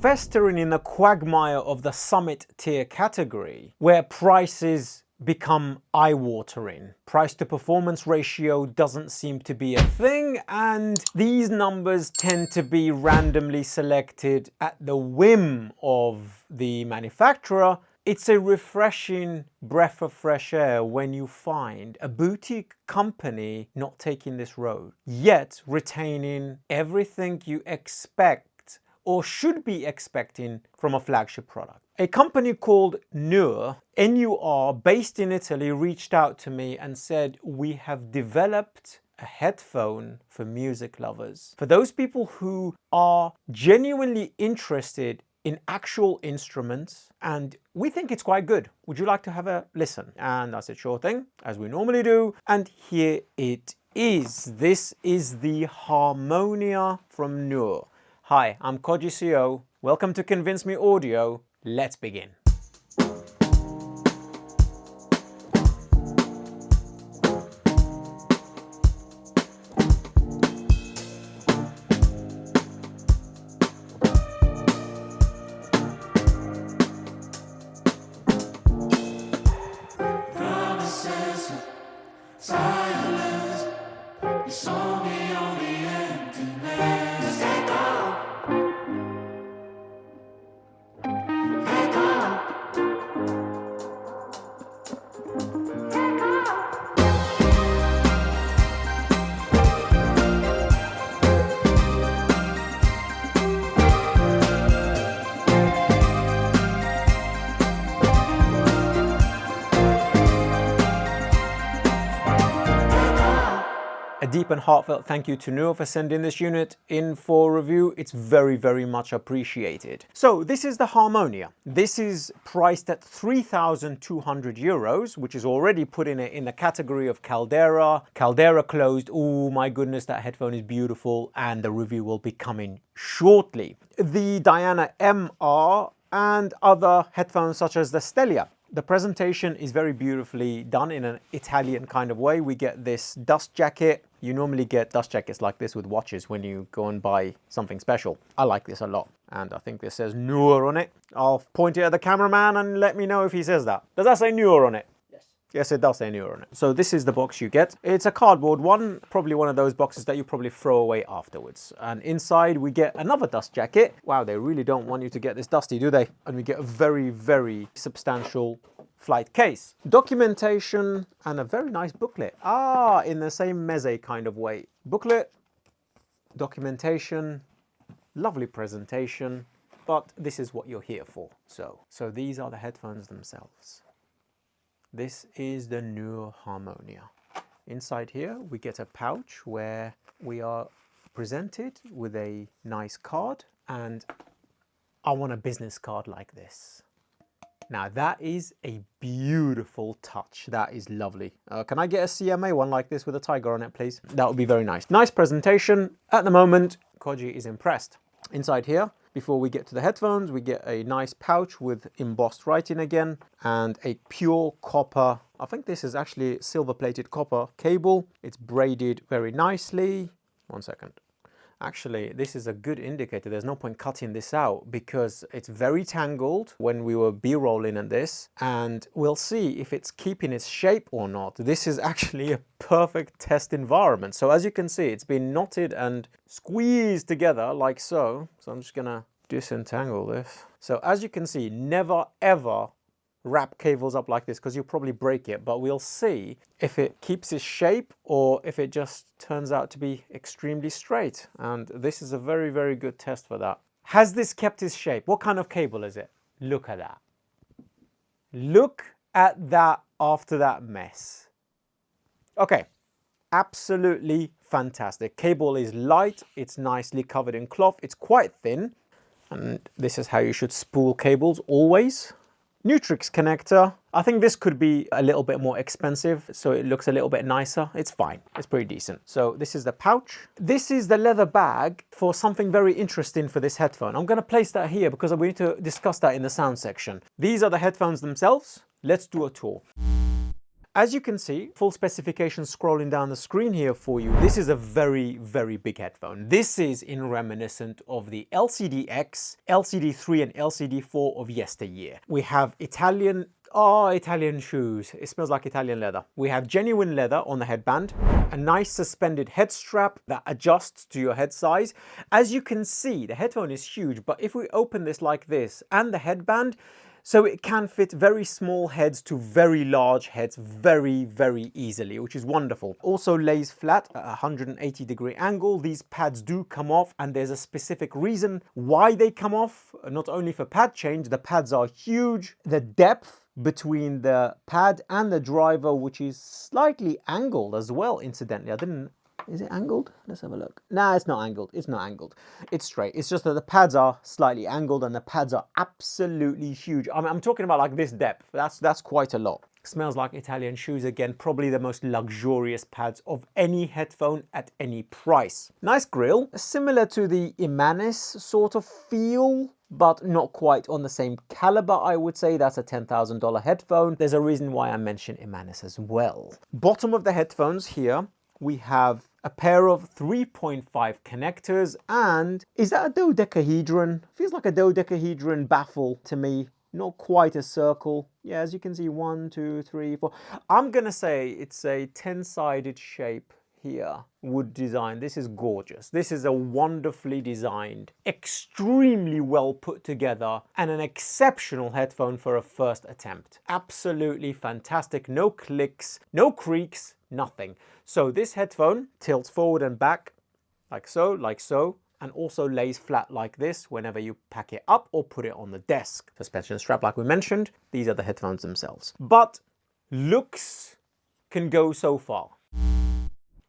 festering in the quagmire of the summit tier category, where prices become eye-watering. Price to performance ratio doesn't seem to be a thing, and these numbers tend to be randomly selected at the whim of the manufacturer. It's a refreshing breath of fresh air when you find a boutique company not taking this road, yet retaining everything you expect or should be expecting from a flagship product. A company called Nur, N-U-R, based in Italy, reached out to me and said, we have developed a headphone for music lovers. For those people who are genuinely interested in actual instruments, and we think it's quite good. Would you like to have a listen? And I said, sure thing, as we normally do. And here it is. This is the Harmonia from Nur. Hi, I'm CO. Welcome to ConvinceMeAudio. Let's begin. A deep and heartfelt thank you to Nur for sending this unit in for review. It's very, very much appreciated. So this is the Harmonia. This is priced at 3,200 euros, which is already putting it in the category of Caldera. Caldera closed. Oh my goodness, that headphone is beautiful, and the review will be coming shortly. The Diana MR and other headphones such as the Stelia. The presentation is very beautifully done in an Italian kind of way. We get this dust jacket. You normally get dust jackets like this with watches when you go and buy something special. I like this a lot. And I think this says Nur on it. I'll point it at the cameraman and let me know if he says that. Does that say Nur on it? Yes. Yes, it does say Nur on it. So this is the box you get. It's a cardboard one, probably one of those boxes that you probably throw away afterwards. And inside we get another dust jacket. Wow, they really don't want you to get this dusty, do they? And we get a very, very substantial flight case. Documentation and a very nice booklet. In the same meze kind of way. Booklet, documentation, lovely presentation, but this is what you're here for. So these are the headphones themselves. This is the Nur Harmonia. Inside here we get a pouch where we are presented with a nice card, and I want a business card like this. Now that is a beautiful touch. That is lovely. Can I get a CMA one like this with a tiger on it, please? That would be very nice. Nice presentation. At the moment, Koji is impressed. Inside here, before we get to the headphones, we get a nice pouch with embossed writing again and a pure copper, I think this is actually silver-plated copper cable. It's braided very nicely. One second. Actually, this is a good indicator. There's no point cutting this out because it's very tangled when we were B-rolling at this, and we'll see if it's keeping its shape or not. This is actually a perfect test environment. So as you can see, it's been knotted and squeezed together like so. So I'm just gonna disentangle this. So as you can see, never ever wrap cables up like this because you'll probably break it, but we'll see if it keeps its shape or if it just turns out to be extremely straight. And this is a very, very good test for that. Has this kept its shape? What kind of cable is it? Look at that. Look at that after that mess. Okay, absolutely fantastic. Cable is light, it's nicely covered in cloth, it's quite thin, and this is how you should spool cables always. Nutrix connector. I think this could be a little bit more expensive, so it looks a little bit nicer. It's fine. It's pretty decent. So this is the pouch. This is the leather bag for something very interesting for this headphone. I'm going to place that here because we need to discuss that in the sound section. These are the headphones themselves. Let's do a tour. As you can see, full specifications scrolling down the screen here for you. This is a very, very big headphone. This is in reminiscent of the LCD-X, LCD3 and LCD4 of yesteryear. We have Italian shoes. It smells like Italian leather. We have genuine leather on the headband, a nice suspended head strap that adjusts to your head size. As you can see, the headphone is huge, but if we open this like this and the headband, so it can fit very small heads to very large heads very, very easily, which is wonderful. Also lays flat at a 180-degree angle. These pads do come off, and there's a specific reason why they come off, not only for pad change. The pads are huge. The depth between the pad and the driver, which is slightly angled as well, incidentally. Is it angled? Let's have a look. Nah, it's not angled. It's not angled. It's straight. It's just that the pads are slightly angled and the pads are absolutely huge. I mean, I'm talking about like this depth. That's quite a lot. Smells like Italian shoes again. Probably the most luxurious pads of any headphone at any price. Nice grille. Similar to the Immanis sort of feel, but not quite on the same caliber, I would say. That's a $10,000 headphone. There's a reason why I mentioned Immanis as well. Bottom of the headphones here, we have a pair of 3.5 connectors, and is that a dodecahedron? Feels like a dodecahedron baffle to me. Not quite a circle. Yeah, as you can see, 1, 2, 3, 4. I'm gonna say it's a 10-sided shape here. Wood design. This is gorgeous. This is a wonderfully designed, extremely well put together, and an exceptional headphone for a first attempt. Absolutely fantastic. No clicks, no creaks, nothing. So this headphone tilts forward and back like so, and also lays flat like this whenever you pack it up or put it on the desk. Suspension strap, like we mentioned. These are the headphones themselves. But looks can go so far.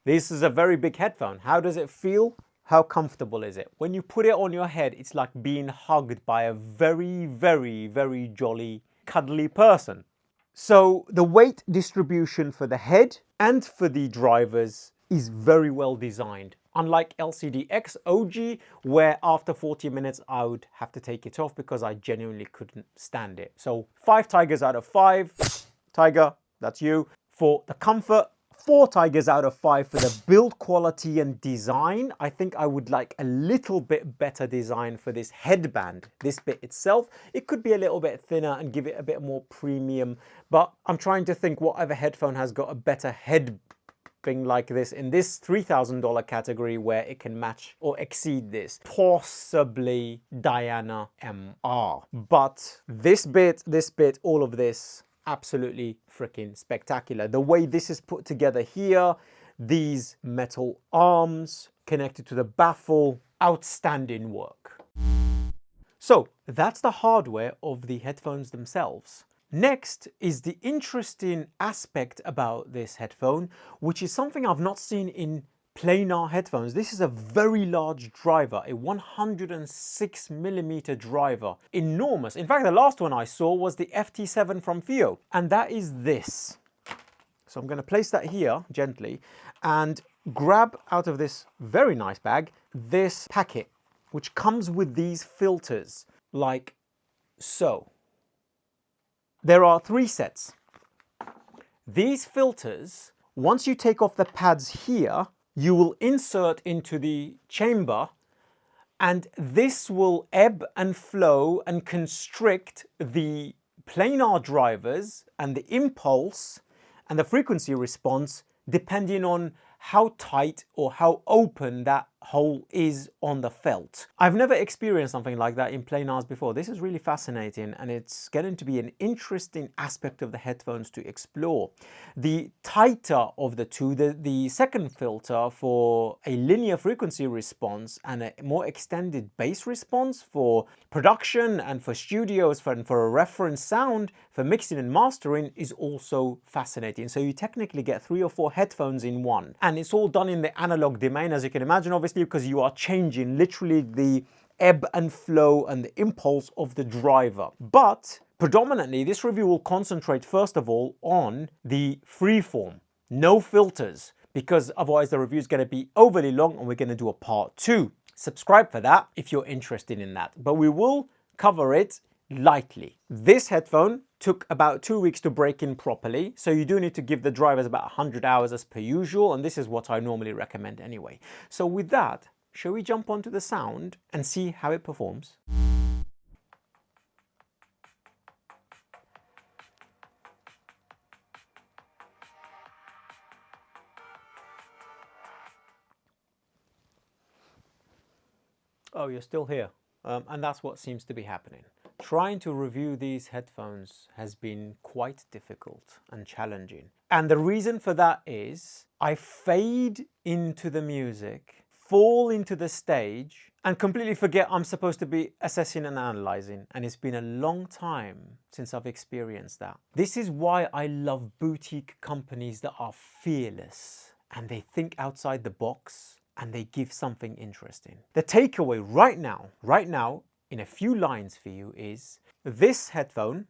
This is a very big headphone. How does it feel? How comfortable is it? When you put it on your head, it's like being hugged by a very, very, very jolly, cuddly person. So the weight distribution for the head and for the drivers is very well designed. Unlike LCD-X OG, where after 40 minutes I would have to take it off because I genuinely couldn't stand it. So 5 tigers out of 5. Tiger, that's you. For the comfort, 4 tigers out of 5 for the build quality and design. I think I would like a little bit better design for this headband. This bit itself, it could be a little bit thinner and give it a bit more premium, but I'm trying to think what other headphone has got a better head thing like this in this $3,000 category where it can match or exceed this. Possibly Diana MR. But this bit, all of this, absolutely freaking spectacular. The way this is put together here, these metal arms connected to the baffle, outstanding work. So that's the hardware of the headphones themselves. Next is the interesting aspect about this headphone, which is something I've not seen in planar headphones. This is a very large driver, a 106mm driver. Enormous. In fact, the last one I saw was the FT7 from Fio, and that is this. So I'm going to place that here gently and grab out of this very nice bag this packet, which comes with these filters, like so. There are 3 sets. These filters, once you take off the pads here, you will insert into the chamber, and this will ebb and flow and constrict the planar drivers and the impulse and the frequency response depending on how tight or how open that hole is on the felt. I've never experienced something like that in planars before. This is really fascinating, and it's getting to be an interesting aspect of the headphones to explore. The tighter of the two, the second filter for a linear frequency response and a more extended bass response for production and for studios and for a reference sound for mixing and mastering is also fascinating. So you technically get 3 or 4 headphones in one, and it's all done in the analog domain, as you can imagine, obviously, because you are changing literally the ebb and flow and the impulse of the driver. But predominantly, this review will concentrate first of all on the freeform, no filters, because otherwise the review is going to be overly long and we're going to do a part 2. Subscribe for that if you're interested in that. But we will cover it lightly. This headphone took about 2 weeks to break in properly, so you do need to give the drivers about 100 hours as per usual, and this is what I normally recommend anyway. So with that, shall we jump onto the sound and see how it performs? Oh, you're still here. And that's what seems to be happening. Trying to review these headphones has been quite difficult and challenging. And the reason for that is I fade into the music, fall into the stage, and completely forget I'm supposed to be assessing and analyzing. And it's been a long time since I've experienced that. This is why I love boutique companies that are fearless and they think outside the box and they give something interesting. The takeaway right now, in a few lines for you is this headphone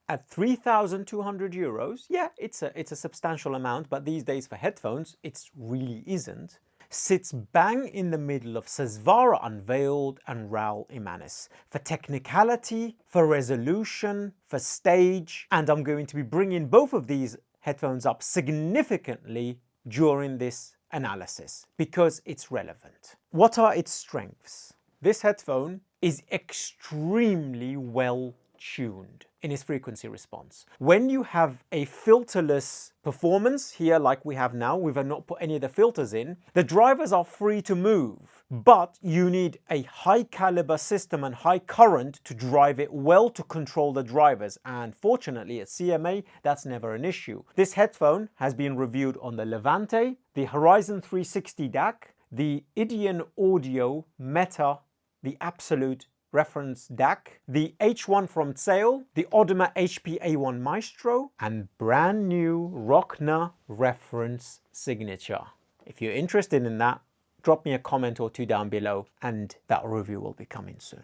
at 3,200 euros. Yeah, it's a substantial amount, but these days for headphones, it really isn't. Sits bang in the middle of Susvara Unveiled and RAAL Immanis for technicality, for resolution, for stage, and I'm going to be bringing both of these headphones up significantly during this analysis because it's relevant. What are its strengths? This headphone is extremely well tuned in its frequency response. When you have a filterless performance here like we have now, we've not put any of the filters in, the drivers are free to move, but you need a high caliber system and high current to drive it well to control the drivers, and fortunately at CMA that's never an issue. This headphone has been reviewed on the Levante, the Horizon 360 DAC, the Ideon Audio Meta, the Absolute Reference DAC, the H1 from Sale, the Audima HP-A1 Maestro, and brand new Rockner Reference Signature. If you're interested in that, drop me a comment or two down below and that review will be coming soon.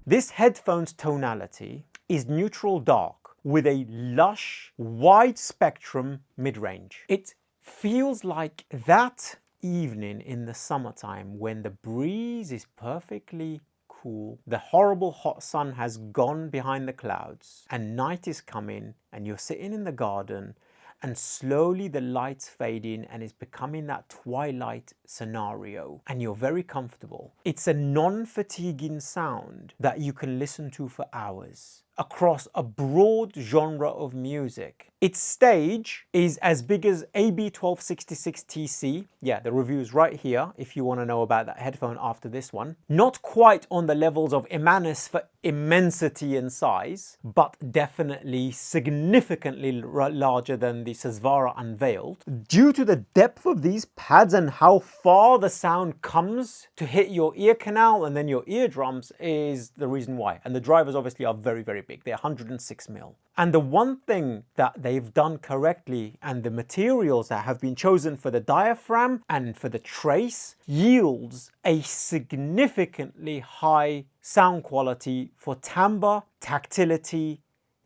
This headphone's tonality is neutral dark with a lush, wide spectrum mid-range. It feels like that evening in the summertime when the breeze is perfectly cool, the horrible hot sun has gone behind the clouds and night is coming and you're sitting in the garden and slowly the lights fade in and it's becoming that twilight scenario and you're very comfortable. It's a non-fatiguing sound that you can listen to for hours across a broad genre of music. Its stage is as big as AB1266TC. Yeah, the review is right here if you want to know about that headphone after this one. Not quite on the levels of Immanis for immensity and size, but definitely significantly larger than the Susvara Unveiled. Due to the depth of these pads and how far the sound comes to hit your ear canal and then your eardrums is the reason why. And the drivers obviously are very, very big. They're 106mm. And the one thing that they've done correctly and the materials that have been chosen for the diaphragm and for the trace yields a significantly high sound quality for timbre, tactility,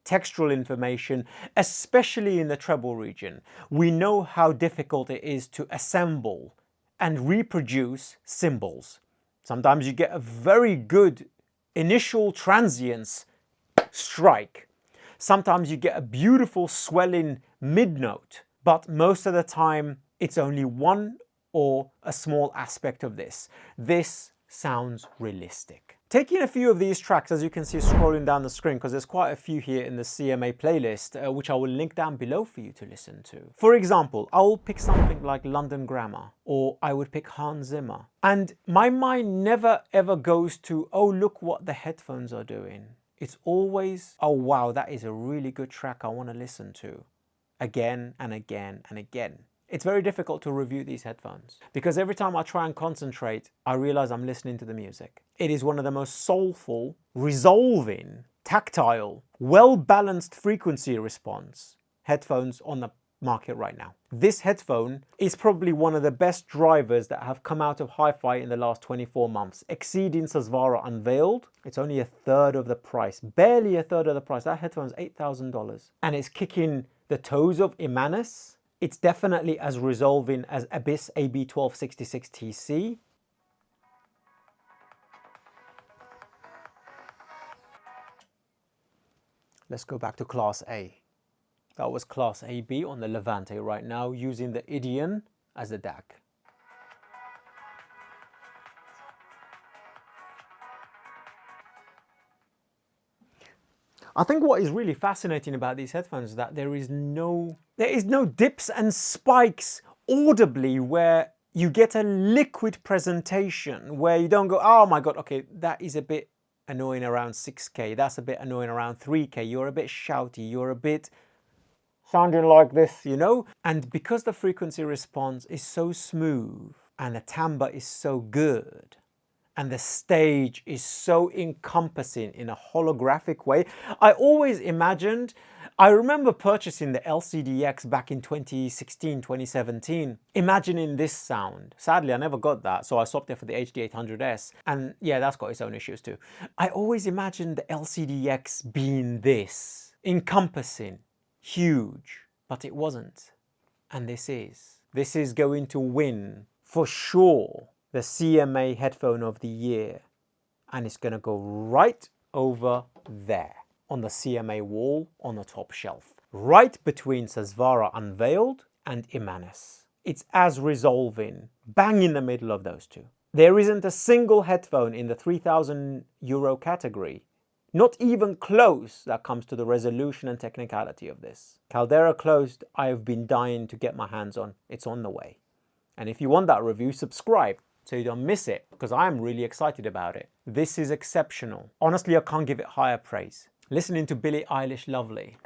textural information, especially in the treble region. We know how difficult it is to assemble and reproduce cymbals. Sometimes you get a very good initial transience strike. Sometimes you get a beautiful swelling mid-note, but most of the time it's only one or a small aspect of this. This sounds realistic. Taking a few of these tracks, as you can see scrolling down the screen, because there's quite a few here in the CMA playlist, which I will link down below for you to listen to. For example, I will pick something like London Grammar, or I would pick Hans Zimmer. And my mind never ever goes to, oh, look what the headphones are doing. It's always, oh wow, that is a really good track I want to listen to again and again and again. It's very difficult to review these headphones because every time I try and concentrate, I realize I'm listening to the music. It is one of the most soulful, resolving, tactile, well-balanced frequency response headphones on the market right now. This headphone is probably one of the best drivers that have come out of hi-fi in the last 24 months, exceeding Susvara Unveiled. It's only a third of the price, barely a third of the price. That headphone is $8,000 and it's kicking the toes of Immanis. It's definitely as resolving as Abyss AB1266TC. Let's go back to Class A. That was Class AB on the Levante right now, using the Idion as the DAC. I think what is really fascinating about these headphones is that there is no dips and spikes audibly where you get a liquid presentation, where you don't go, oh my God, okay, that is a bit annoying around 6K, that's a bit annoying around 3K, you're a bit shouty, you're a bit sounding like this, you know? And because the frequency response is so smooth and the timbre is so good, and the stage is so encompassing in a holographic way. I always imagined, I remember purchasing the LCDX back in 2016, 2017, imagining this sound. Sadly, I never got that, so I swapped it for the HD800S. And yeah, that's got its own issues too. I always imagined the LCDX being this, encompassing, huge, but it wasn't. And this is going to win for sure the CMA headphone of the year, and it's going to go right over there on the CMA wall on the top shelf, right between Susvara Unveiled and Immanis. It's as resolving, bang in the middle of those two. There isn't a single headphone in the €3,000 category, not even close, that comes to the resolution and technicality of this. Caldera Closed, I have been dying to get my hands on. It's on the way. And if you want that review, subscribe so you don't miss it, because I'm really excited about it. This is exceptional. Honestly, I can't give it higher praise. Listening to Billie Eilish Lovely,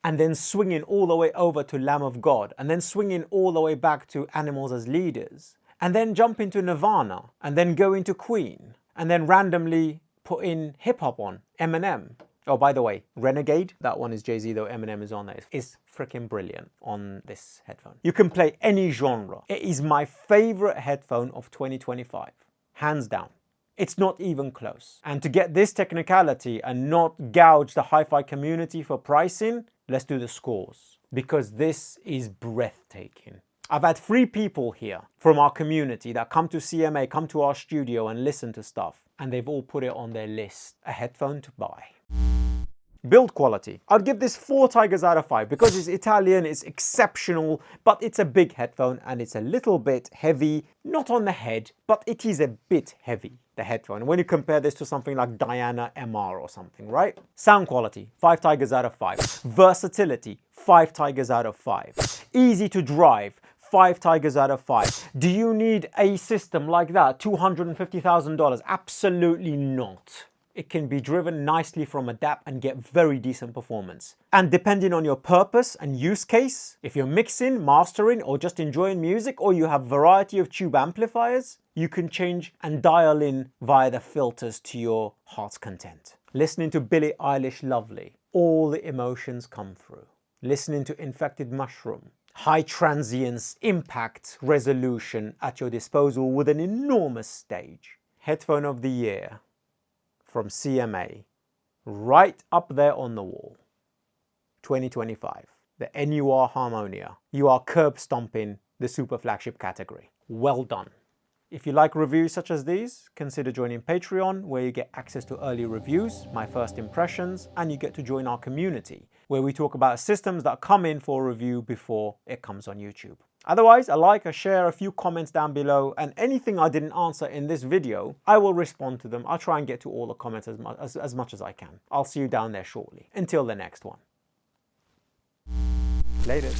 and then swinging all the way over to Lamb of God, and then swinging all the way back to Animals as Leaders, and then jump into Nirvana, and then go into Queen, and then randomly put in hip-hop on, Eminem. Oh, by the way, Renegade, that one is Jay-Z, though Eminem is on there, is freaking brilliant on this headphone. You can play any genre. It is my favorite headphone of 2025, hands down. It's not even close. And to get this technicality and not gouge the hi-fi community for pricing, let's do the scores, because this is breathtaking. I've had 3 people here from our community that come to CMA, come to our studio and listen to stuff, and they've all put it on their list, a headphone to buy. Build quality. I'd give this 4 tigers out of 5 because it's Italian, it's exceptional, but it's a big headphone and it's a little bit heavy, not on the head, but it is a bit heavy, the headphone. When you compare this to something like Diana MR or something, right? Sound quality, 5 tigers out of 5. Versatility, 5 tigers out of 5. Easy to drive, 5 tigers out of 5. Do you need a system like that? $250,000? Absolutely not. It can be driven nicely from a DAP and get very decent performance. And depending on your purpose and use case, if you're mixing, mastering, or just enjoying music, or you have a variety of tube amplifiers, you can change and dial in via the filters to your heart's content. Listening to Billie Eilish Lovely, all the emotions come through. Listening to Infected Mushroom, high transience, impact, resolution at your disposal with an enormous stage. Headphone of the year from CMA, right up there on the wall. 2025, the Nur Harmonia. You are curb stomping the super flagship category. Well done. If you like reviews such as these, consider joining Patreon, where you get access to early reviews, my first impressions, and you get to join our community, where we talk about systems that come in for review before it comes on YouTube. Otherwise, a like, a share, a few comments down below, and anything I didn't answer in this video, I will respond to them. I'll try and get to all the comments as much as I can. I'll see you down there shortly. Until the next one. Later.